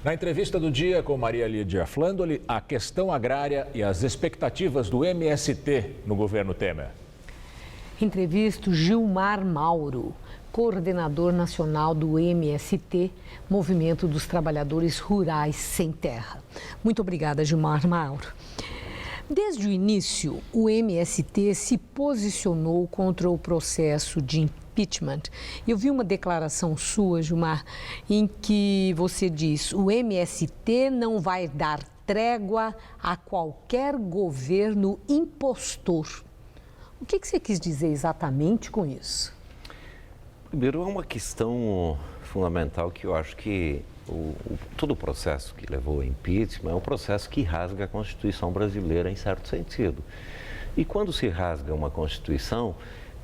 Na entrevista do dia com Maria Lídia Flandoli, a questão agrária e as expectativas do MST no governo Temer. Entrevisto Gilmar Mauro, coordenador nacional do MST, Movimento dos Trabalhadores Rurais Sem Terra. Muito obrigada, Gilmar Mauro. Desde o início, o MST se posicionou contra o processo de impeachment. Eu vi uma declaração sua, Gilmar, em que você diz: o MST não vai dar trégua a qualquer governo impostor. O que você quis dizer exatamente com isso? Primeiro, é uma questão fundamental que eu acho que todo o processo que levou ao impeachment é um processo que rasga a Constituição brasileira em certo sentido. E quando se rasga uma Constituição,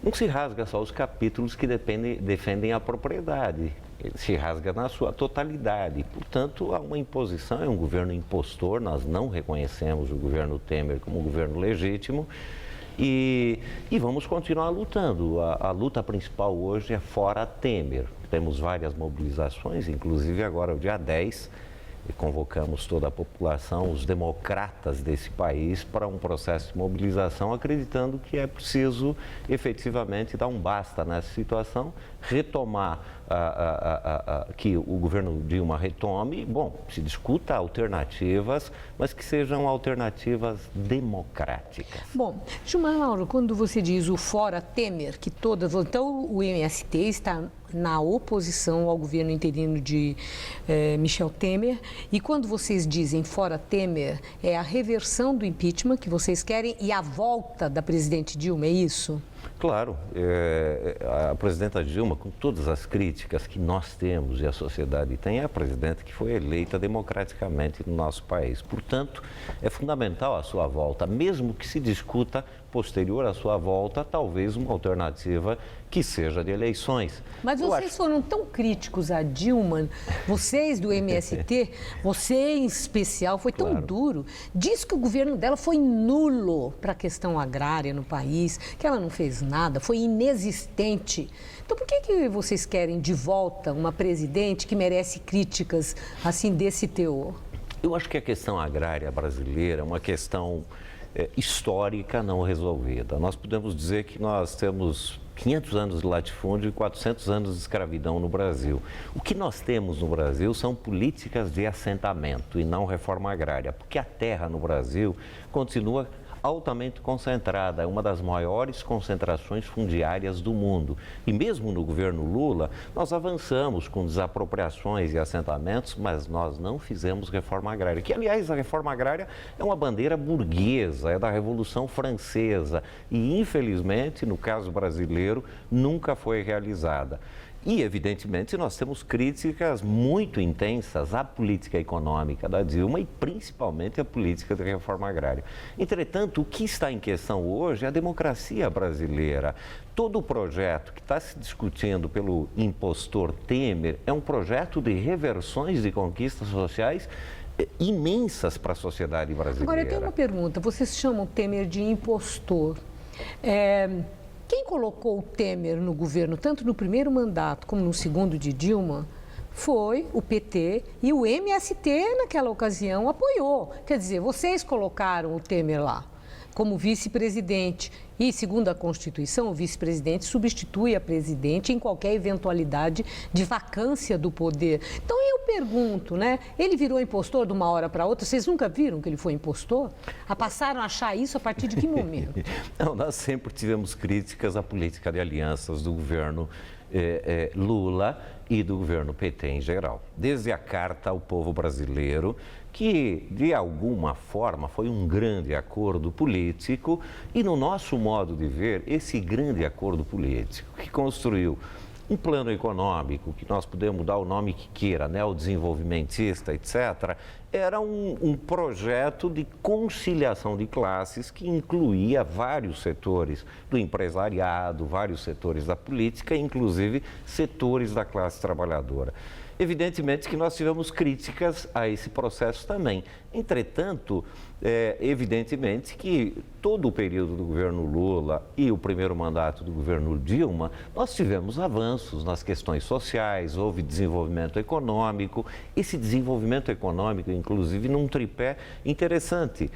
não se rasga só os capítulos que defendem a propriedade, se rasga na sua totalidade. Portanto, há uma imposição, é um governo impostor, nós não reconhecemos o governo Temer como um governo legítimo. E vamos continuar lutando. A luta principal hoje é fora Temer. Temos várias mobilizações, inclusive agora, o dia 10, convocamos toda a população, os democratas desse país, para um processo de mobilização, acreditando que é preciso efetivamente dar um basta nessa situação, retomar que o governo Dilma retome, se discuta alternativas, mas que sejam alternativas democráticas. Bom, Gilmar Mauro, quando você diz o fora Temer, então o MST está na oposição ao governo interino de Michel Temer, e quando vocês dizem fora Temer, é a reversão do impeachment que vocês querem e a volta da presidente Dilma, é isso? Claro, a presidenta Dilma, com todas as críticas que nós temos e a sociedade tem, é a presidenta que foi eleita democraticamente no nosso país. Portanto, é fundamental a sua volta, mesmo que se discuta posterior à sua volta, talvez uma alternativa que seja de eleições. Mas vocês foram tão críticos a Dilma, vocês do MST, você em especial, foi tão duro. Diz que o governo dela foi nulo para a questão agrária no país, que ela não fez nada, foi inexistente. Então, por que vocês querem de volta uma presidente que merece críticas assim desse teor? Eu acho que a questão agrária brasileira é uma questão histórica não resolvida. Nós podemos dizer que nós temos 500 anos de latifúndio e 400 anos de escravidão no Brasil. O que nós temos no Brasil são políticas de assentamento e não reforma agrária, porque a terra no Brasil continua altamente concentrada, é uma das maiores concentrações fundiárias do mundo. E mesmo no governo Lula, nós avançamos com desapropriações e assentamentos, mas nós não fizemos reforma agrária. Que, aliás, a reforma agrária é uma bandeira burguesa, é da Revolução Francesa e, infelizmente, no caso brasileiro, nunca foi realizada. E, evidentemente, nós temos críticas muito intensas à política econômica da Dilma e, principalmente, à política de reforma agrária. Entretanto, o que está em questão hoje é a democracia brasileira. Todo o projeto que está se discutindo pelo impostor Temer é um projeto de reversões de conquistas sociais imensas para a sociedade brasileira. Agora, eu tenho uma pergunta. Vocês chamam Temer de impostor. Quem colocou o Temer no governo, tanto no primeiro mandato como no segundo de Dilma, foi o PT e o MST, naquela ocasião, apoiou. Quer dizer, vocês colocaram o Temer lá como vice-presidente. E, segundo a Constituição, o vice-presidente substitui a presidente em qualquer eventualidade de vacância do poder. Então, eu pergunto, ele virou impostor de uma hora para outra? Vocês nunca viram que ele foi impostor? Passaram a achar isso a partir de que momento? Não, nós sempre tivemos críticas à política de alianças do governo Lula e do governo PT em geral. Desde a Carta ao Povo Brasileiro, que de alguma forma foi um grande acordo político, e no nosso modo de ver, esse grande acordo político que construiu um plano econômico, que nós podemos dar o nome que queira, neodesenvolvimentista, etc., era um projeto de conciliação de classes que incluía vários setores do empresariado, vários setores da política, inclusive setores da classe trabalhadora. evidentemente que nós tivemos críticas a esse processo também. Entretanto, evidentemente que todo o período do governo Lula e o primeiro mandato do governo Dilma, nós tivemos avanços nas questões sociais, houve desenvolvimento econômico, esse desenvolvimento econômico, inclusive, num tripé interessante.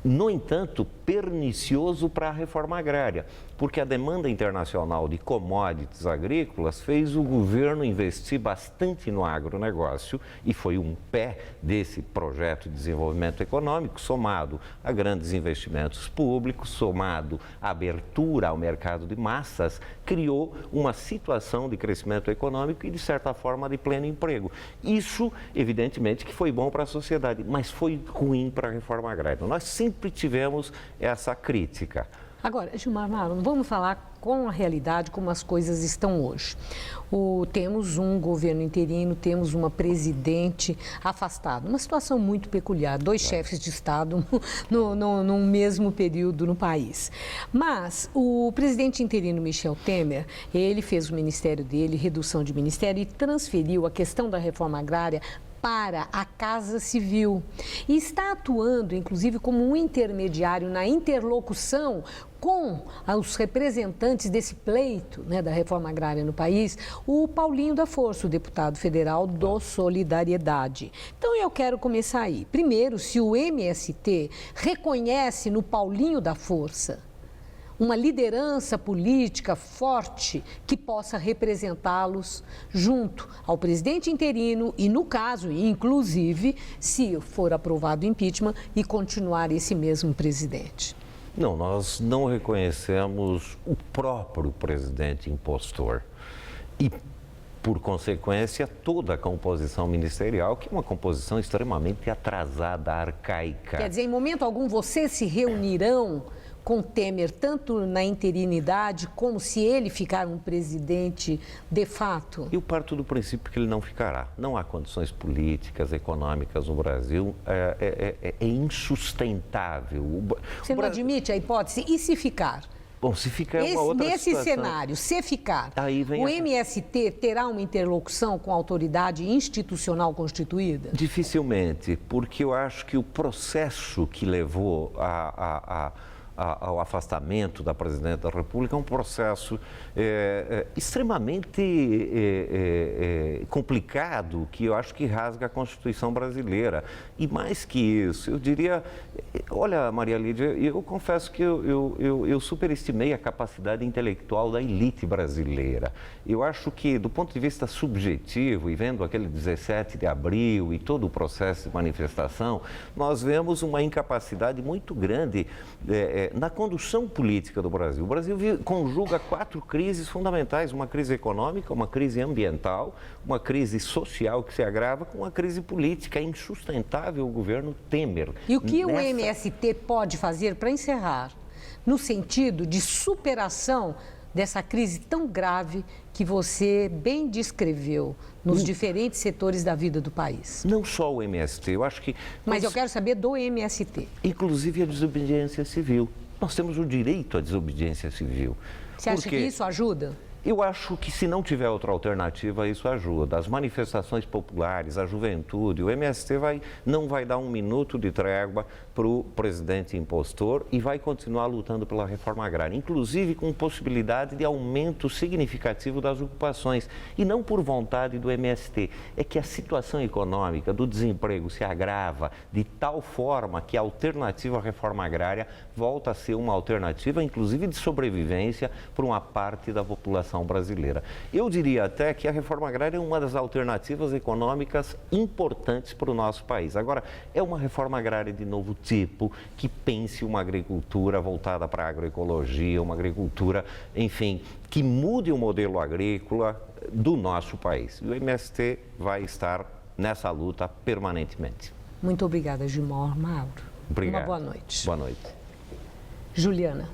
No entanto, pernicioso para a reforma agrária, porque a demanda internacional de commodities agrícolas fez o governo investir bastante no agronegócio e foi um pé desse projeto de desenvolvimento econômico, somado a grandes investimentos públicos, somado à abertura ao mercado de massas, criou uma situação de crescimento econômico e, de certa forma, de pleno emprego. Isso, evidentemente, que foi bom para a sociedade, mas foi ruim para a reforma agrária. Nós sempre tivemos essa crítica. Agora, Gilmar Mauro, vamos falar com a realidade, como as coisas estão hoje. Temos um governo interino, temos uma afastada, uma situação muito peculiar, dois chefes de Estado no mesmo período no país. Mas o presidente interino Michel Temer, ele fez o ministério dele, redução de ministério, e transferiu a questão da reforma agrária para a Casa Civil e está atuando, inclusive, como um intermediário na interlocução com os representantes desse pleito, né, da reforma agrária no país, o Paulinho da Força, o deputado federal do Solidariedade. Então, eu quero começar aí. Primeiro, se o MST reconhece no Paulinho da Força uma liderança política forte que possa representá-los junto ao presidente interino e, no caso, inclusive, se for aprovado o impeachment, e continuar esse mesmo presidente. Não, nós não reconhecemos o próprio presidente impostor e, por consequência, toda a composição ministerial, que é uma composição extremamente atrasada, arcaica. Quer dizer, em momento algum, vocês se reunirão com Temer, tanto na interinidade, como se ele ficar um presidente de fato? Eu parto do princípio que ele não ficará. Não há condições políticas, econômicas no Brasil. É insustentável. Você não admite a hipótese? E se ficar? Bom, se ficar é uma outra nesse situação. Cenário, se ficar, Aí vem o MST terá uma interlocução com a autoridade institucional constituída? Dificilmente, porque eu acho que o processo que levou ao afastamento da Presidente da República é um processo extremamente complicado, que eu acho que rasga a Constituição brasileira. E mais que isso, eu diria, olha, Maria Lídia, eu confesso que eu superestimei a capacidade intelectual da elite brasileira. Eu acho que, do ponto de vista subjetivo, e vendo aquele 17 de abril e todo o processo de manifestação, nós vemos uma incapacidade muito grande na condução política do Brasil. O Brasil conjuga 4 crises fundamentais: uma crise econômica, uma crise ambiental, uma crise social que se agrava com uma crise política. É insustentável o governo Temer. E o que o MST pode fazer para encerrar, no sentido de superação dessa crise tão grave que você bem descreveu nos diferentes setores da vida do país? Não só o MST, eu acho que... Mas eu quero saber do MST. Inclusive a desobediência civil. Nós temos o direito à desobediência civil. Você acha que isso ajuda? Eu acho que, se não tiver outra alternativa, isso ajuda. As manifestações populares, a juventude, o MST não vai dar um minuto de trégua para o presidente impostor e vai continuar lutando pela reforma agrária, inclusive com possibilidade de aumento significativo das ocupações. E não por vontade do MST, é que a situação econômica do desemprego se agrava de tal forma que a alternativa à reforma agrária volta a ser uma alternativa, inclusive de sobrevivência, para uma parte da população brasileira. Eu diria até que a reforma agrária é uma das alternativas econômicas importantes para o nosso país. Agora, é uma reforma agrária de novo tipo, que pense uma agricultura voltada para a agroecologia, uma agricultura, enfim, que mude o modelo agrícola do nosso país. E o MST vai estar nessa luta permanentemente. Muito obrigada, Gilmar Mauro. Obrigado. Uma boa noite. Boa noite. Juliana.